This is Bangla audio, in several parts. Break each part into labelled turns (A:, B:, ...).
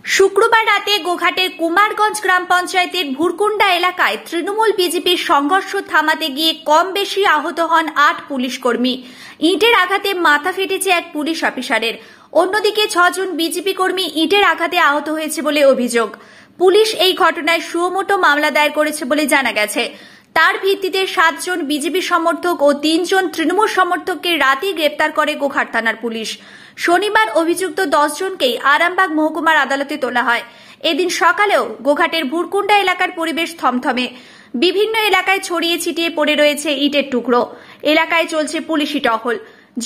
A: শুক্রবার রাতে গোঘাটের কুমারগঞ্জ গ্রাম পঞ্চায়েতের ভুরকুন্ডা এলাকায় তৃণমূল বিজেপির সংঘর্ষ থামাতে গিয়ে কম বেশি আহত হন ৮ পুলিশ কর্মী। ইটের আঘাতে মাথা ফেটেছে এক পুলিশ অফিসারের। অন্যদিকে ৬ জন বিজেপি কর্মী ইটের আঘাতে আহত হয়েছে বলে অভিযোগ। পুলিশ এই ঘটনায় সুমোটো মামলা দায়ের করেছে বলে জানা গেছে। তার ভিত্তিতে ৭ জন বিজেপি সমর্থক ও ৩ জন তৃণমূল সমর্থককে রাতেই গ্রেপ্তার করে গোঘাট থানার পুলিশ। শনিবার অভিযুক্ত ১০ জনকেই আরামবাগ মহকুমার আদালতে তোলা হয়। এদিন সকালেও গোঘাটের ভুরকুন্ডা এলাকার পরিবেশ থমথমে। বিভিন্ন এলাকায় ছড়িয়ে ছিটিয়ে পড়ে রয়েছে ইটের টুকরো। এলাকায় চলছে পুলিশি টহল।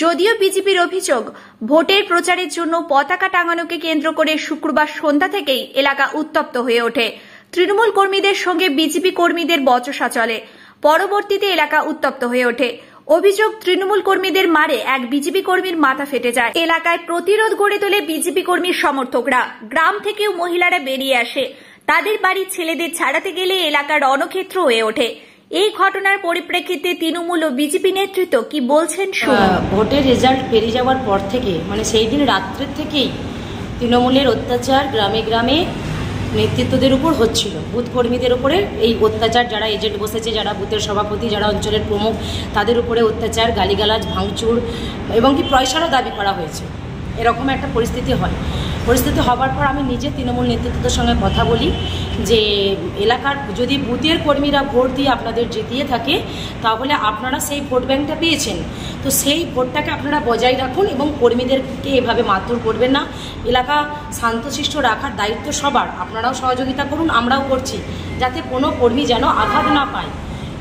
A: যদিও বিজেপির অভিযোগ, ভোটের প্রচারের জন্য পতাকা টাঙানোকে কেন্দ্র করে শুক্রবার সন্ধ্যা থেকেই এলাকা উত্তপ্ত হয়ে ওঠে। তৃণমূল কর্মীদের সঙ্গে বিজেপি কর্মীদের বচসা চলে। পরবর্তীতে এলাকা উত্তপ্ত হয়ে ওঠে। অভিযোগ, তৃণমূল কর্মীদের মারে এক বিজেপি কর্মীর মাথা ফেটে যায়। এলাকায় প্রতিরোধ গড়ে তোলে বিজেপি কর্মীর সমর্থকরা। গ্রাম থেকেও মহিলারা বেরিয়ে আসে। তাদের বাড়ির ছেলেদের ছাড়াতে গেলে এলাকার রণক্ষেত্র হয়ে ওঠে। এই ঘটনার পরিপ্রেক্ষিতে তৃণমূল ও বিজেপি নেতৃত্ব কি বলছেন শুনুন।
B: ভোটের রেজাল্ট বেরিয়ে যাওয়ার পর থেকে সেই দিন রাত্রের থেকেই তৃণমূলের অত্যাচার গ্রামে গ্রামে নেতৃত্বদের উপর হচ্ছিল। বুথ কর্মীদের উপরে এই অত্যাচার, যারা এজেন্ট বসেছে, যারা বুথের সভাপতি, যারা অঞ্চলের প্রমুখ, তাদের উপরে অত্যাচার, গালিগালাজ, ভাঙচুর এবং কি পয়সারও দাবি করা হয়েছে। এরকম একটা পরিস্থিতি হয়। পরিস্থিতি হবার পর আমি নিজে তৃণমূল নেতৃত্বের সঙ্গে কথা বলি যে এলাকার যদি বুথের কর্মীরা ভোট দিয়ে আপনাদের জিতিয়ে থাকে তাহলে আপনারা সেই ভোট ব্যাংকটা পেয়েছেন, তো সেই ভোটটাকে আপনারা বজায় রাখুন এবং কর্মীদেরকে এভাবে মারধর করবেন না। এলাকা শান্তশিষ্ট রাখার দায়িত্ব সবার। আপনারাও সহযোগিতা করুন, আমরাও করছি, যাতে কোনো কর্মী যেন আঘাত না পায়।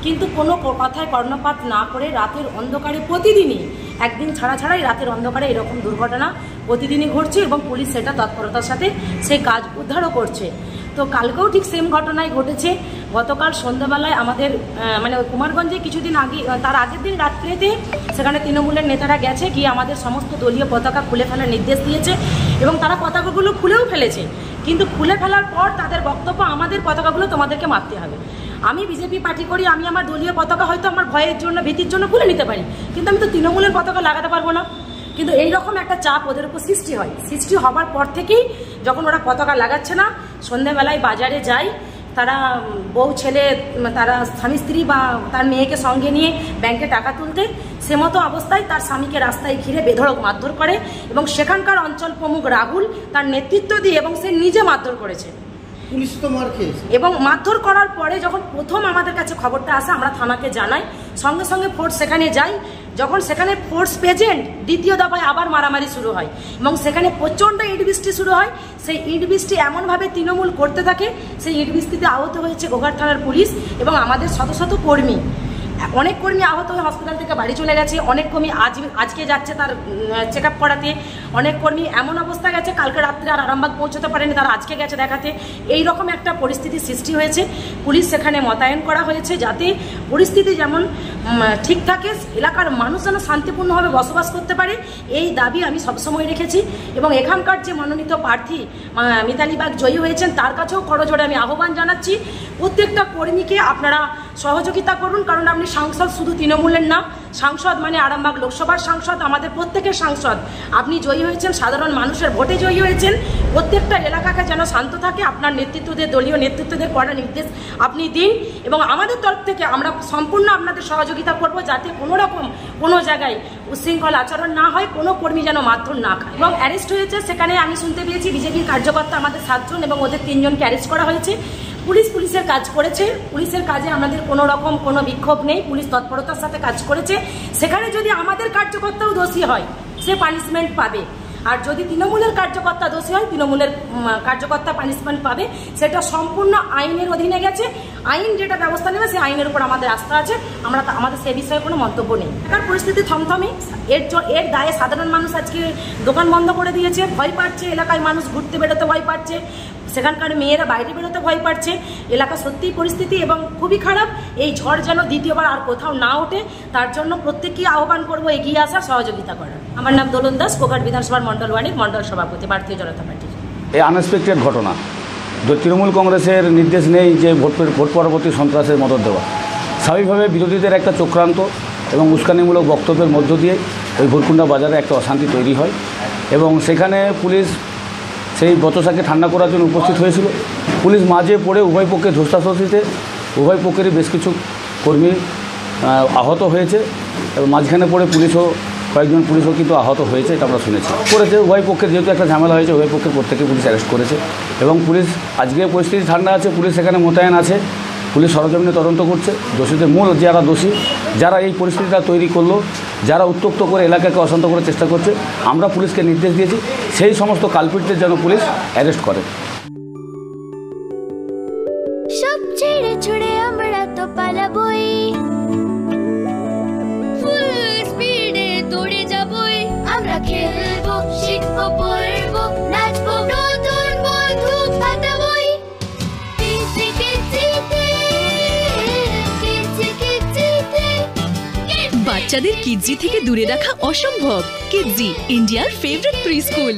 B: কিন্তু কোনো কথায় কর্ণপাত না করে রাতের অন্ধকারে প্রতিদিনই, একদিন ছাড়াই রাতের অন্ধকারে এরকম দুর্ঘটনা প্রতিদিনই ঘটছে এবং পুলিশ সেটা তৎপরতার সাথে সেই কাজ উদ্ধারও করছে। তো কালকেও ঠিক সেম ঘটনাই ঘটেছে। গতকাল সন্ধ্যাবেলায় আমাদের কুমারগঞ্জে কিছুদিন আগে, তার আগের দিন রাত্রিতে সেখানে তৃণমূলের নেতারা গেছে, গিয়ে আমাদের সমস্ত দলীয় পতাকা খুলে ফেলার নির্দেশ দিয়েছে এবং তারা পতাকাগুলো খুলেও ফেলেছে। কিন্তু খুলে ফেলার পর তাদের বক্তব্য, আমাদের পতাকাগুলো তোমাদেরকে মারতে হবে। আমি বিজেপি পার্টি করি, আমি আমার দলীয় পতাকা হয়তো আমার ভয়ের জন্য, ভীতির জন্য খুলে নিতে পারি, কিন্তু আমি তো তৃণমূলের পতাকা লাগাতে পারবো না। কিন্তু এইরকম একটা চাপ ওদের উপর সৃষ্টি হয়। সৃষ্টি হবার পর থেকেই যখন ওরা পতাকা লাগাচ্ছে না, সন্ধ্যাবেলায় বাজারে যায়, তারা বউ ছেলে, তারা স্বামী স্ত্রী বা তার মেয়েকে সঙ্গে নিয়ে ব্যাংকে টাকা তুলতে, সে মতো অবস্থায় তার স্বামীকে রাস্তায় ঘিরে বেধড়ক মারধর করে এবং সেখানকার অঞ্চল প্রমুখ রাহুল তার নেতৃত্ব দিয়ে এবং সে নিজে মারধর করেছে।
C: পুলিশ তো মার খেয়েছে
B: এবং মারধর করার পরে যখন প্রথম আমাদের কাছে খবরটা আসে, আমরা থানাকে জানাই, সঙ্গে সঙ্গে ফোর্স সেখানে যাই। যখন সেখানে ফোর্স প্রেজেন্ট, দ্বিতীয় দফায় আবার মারামারি শুরু হয় এবং সেখানে প্রচণ্ড ইট বৃষ্টি শুরু হয়। সেই ইট বৃষ্টি এমনভাবে তৃণমূল করতে থাকে, সেই ইট বৃষ্টিতে আহত হয়েছে গোঘাট থানার পুলিশ এবং আমাদের শত শত কর্মী। অনেক কর্মী আহত হয়ে হসপিটাল থেকে বাড়ি চলে গেছে। অনেক কর্মী আজকে যাচ্ছে তার চেক আপ করাতে। অনেক কর্মী এমন অবস্থা গেছে, কালকে রাত্রে আর আরামবাগ পৌঁছতে পারেনি, তারা আজকে গেছে দেখাতে। এই রকম একটা পরিস্থিতির সৃষ্টি হয়েছে। পুলিশ সেখানে মোতায়েন করা হয়েছে যাতে পরিস্থিতি যেমন ঠিক থাকে, এলাকার মানুষ যেন শান্তিপূর্ণভাবে বসবাস করতে পারে, এই দাবি আমি সবসময় রেখেছি। এবং এখানকার যে মনোনীত প্রার্থী মিতালি বাগ জয়ী হয়েছেন, তার কাছেও করজোড়ে আমি আহ্বান জানাচ্ছি, প্রত্যেকটা কর্মীকে আপনারা সহযোগিতা করুন। কারণ আপনি সাংসদ শুধু তৃণমূলের না, সাংসদ মানে আরামবাগ লোকসভার সাংসদ, আমাদের প্রত্যেকের সাংসদ। আপনি জয়ী হয়েছেন, সাধারণ মানুষের ভোটে জয়ী হয়েছেন। প্রত্যেকটা এলাকাকে যেন শান্ত থাকে, আপনার নেতৃত্বদের, দলীয় নেতৃত্বদের কড়া নির্দেশ আপনি দিন এবং আমাদের তরফ থেকে আমরা সম্পূর্ণ আপনাদের সহযোগিতা করব, যাতে কোনো জায়গায় উচ্ছৃঙ্খল আচরণ না হয়, কোনো কর্মী যেন মারধর না খায়। এবং অ্যারেস্ট হয়েছে, সেখানে আমি শুনতে পেয়েছি বিজেপির কার্যকর্তা আমাদের ৭ জন এবং ওদের ৩ জনকে অ্যারেস্ট করা হয়েছে। পুলিশের কাজ করেছে, পুলিশের কাজে আমাদের কোনো বিক্ষোভ নেই, পুলিশ তৎপরতার সাথে কাজ করেছে। সেখানে যদি আমাদের কার্যকর্তাও দোষী হয়, সে পানিশমেন্ট পাবে। আর যদি তৃণমূলের কার্যকর্তা দোষী হয়, তৃণমূলের কার্যকর্তা পানিশমেন্ট পাবে। সেটা সম্পূর্ণ আইনের অধীনে গেছে। আইন যেটা ব্যবস্থা নেবে, সেই আইনের উপর আমাদের আস্থা আছে। আমাদের সে বিষয়ে কোনো মন্তব্য নেই। এখানকার পরিস্থিতি থমথমে। এর দায়ে সাধারণ মানুষ আজকে দোকান বন্ধ করে দিয়েছে, ভয় পাচ্ছে। এলাকায় মানুষ ঘুরতে বেরোতে ভয় পাচ্ছে, সেখানকার মেয়েরা বাইরে বেরোতে ভয় পাচ্ছে। এলাকা সত্যিই পরিস্থিতি এবং খুবই খারাপ। এই ঝড় যেন দ্বিতীয়বার আর কোথাও না ওঠে, তার জন্য প্রত্যেককেই আহ্বান করবো এগিয়ে আসার, সহযোগিতা করার। আমার নাম দোলন দাস, গোঘাট বিধানসভার মন্ডল 1-এর মন্ডল সভাপতি, ভারতীয় জনতা পার্টি।
D: এই আনএক্সপেক্টেড ঘটনা, তৃণমূল কংগ্রেসের নির্দেশ নেই যে ভোট পরবর্তী সন্ত্রাসের মদত দেওয়া। স্বাভাবিকভাবে বিরোধীদের একটা চক্রান্ত এবং উস্কানিমূলক বক্তব্যের মধ্য দিয়ে ওই ভুরকুন্ডা বাজারে একটা অশান্তি তৈরি হয় এবং সেখানে পুলিশ সেই বচসাকে ঠান্ডা করার জন্য উপস্থিত হয়েছিল। পুলিশ মাঝে পড়ে উভয় পক্ষে ধস্তাধস্তিতে উভয় পক্ষেরই বেশ কিছু কর্মী আহত হয়েছে এবং মাঝখানে পড়ে কয়েকজন পুলিশও কিন্তু আহত হয়েছে, এটা আমরা শুনেছি। করেছে উভয় পক্ষের, যেহেতু একটা ঝামেলা হয়েছে, উভয় পক্ষের প্রত্যেকে পুলিশ অ্যারেস্ট করেছে এবং পুলিশ আজকে পরিস্থিতি ঠান্ডা আছে, পুলিশ সেখানে মোতায়েন আছে। পুলিশ সরজমিনে তদন্ত করছে দোষীদের, মূল যারা দোষী, যারা এই পরিস্থিতিটা তৈরি করলো, যারা উত্তক্ত করে এলাকাকে অশান্ত করার চেষ্টা করছে, আমরা পুলিশকে নির্দেশ দিয়েছি সেই সমস্ত কালপিটদের যেন পুলিশ অ্যারেস্ট করে।
E: সব ছেড়ে ছুড়ে আমরা তো পালাবই, ফুল স্পিডে দৌড়ে যাবই, আমরা খেলবো, শিখবো, পড়বো, নাচবো, নতুন বন্ধু পাতাবই।
F: বাচ্চাদের কিডজি থেকে দূরে রাখা অসম্ভব। কিডজি, ইন্ডিয়ার ফেভারিট প্রি স্কুল।